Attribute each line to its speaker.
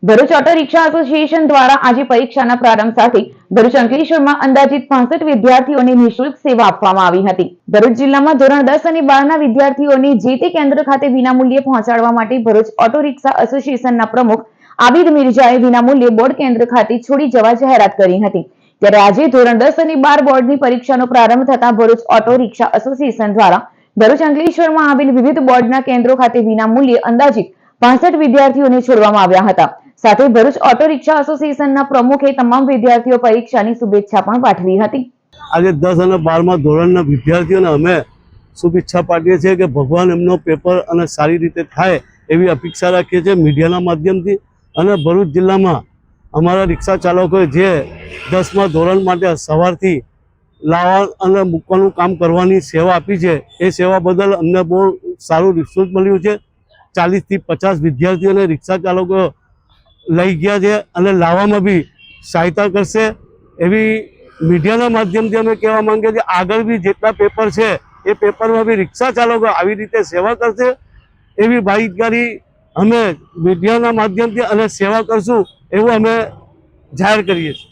Speaker 1: Bharuch auto rickshaw association દ્વારા આજે પરીક્ષાના પ્રારંભ સાથે ભરૂચ અંકલેશ્વરમાં અંદાજિત 65 વિદ્યાર્થીઓને નિઃશુલ્ક સેવા આપવામાં આવી હતી। ભરૂચ જિલ્લામાં ધોરણ 10 અને 12ના વિદ્યાર્થીઓને જે તે કેન્દ્ર ખાતે વિનામૂલ્યે પહોંચાડવા માટે ભરૂચ ઓટો રિક્ષા એસોસિએશનના પ્રમુખ આબિદ મિર્જાએ વિનામૂલ્યે બોર્ડ કેન્દ્ર ખાતે છોડી જવા જાહેરાત કરી હતી। ત્યારે આજે ધોરણ 10 અને 12 બોર્ડની પરીક્ષાનો પ્રારંભ થતા ભરૂચ ઓટો રિક્ષા એસોસિએશન દ્વારા ભરૂચ અંકલેશ્વરમાં આવેલ વિવિધ બોર્ડના કેન્દ્રો ખાતે વિનામૂલ્યે અંદાજિત 65 વિદ્યાર્થીઓને છોડવામાં આવ્યા હતા। સાથે ભરૂચ ઓટો રિક્ષા એસોસિએશનના પ્રમુખે તમામ વિદ્યાર્થીઓ પરીક્ષાની શુભેચ્છા પણ પાઠવી હતી।
Speaker 2: આજે 10 અને 12મા ધોરણના વિદ્યાર્થીઓને અમે શુભેચ્છા પાઠવીએ છીએ કે ભગવાન એમનો પેપર અને સારી રીતે થાય એવી અપેક્ષા રાખીએ છીએ મીડિયાના માધ્યમથી। અને ભરૂચ જિલ્લામાં અમારા રિક્ષા ચાલકોએ જે 10મા ધોરણ માટે સવારથી લાવવા અને મૂકવાનું કામ કરવાની સેવા આપી છે એ સેવા બદલ અમને બહુ સારું રિસ્પોન્સ મળ્યું છે। 40 થી 50 વિદ્યાર્થીઓને રિક્ષા ચાલકો લઈ ગયા છે અને લાવવામાં બી સહાયતા કરશે એવી મીડિયાના માધ્યમથી અમે કહેવા માંગીએ છીએ। આગળ બી જેટલા પેપર છે એ પેપરમાં બી રિક્ષા ચાલકો આવી રીતે સેવા કરશે એવી ભાગીદારી અમે મીડિયાના માધ્યમથી અને સેવા કરશું એવું અમે જાહેર કરીએ છીએ।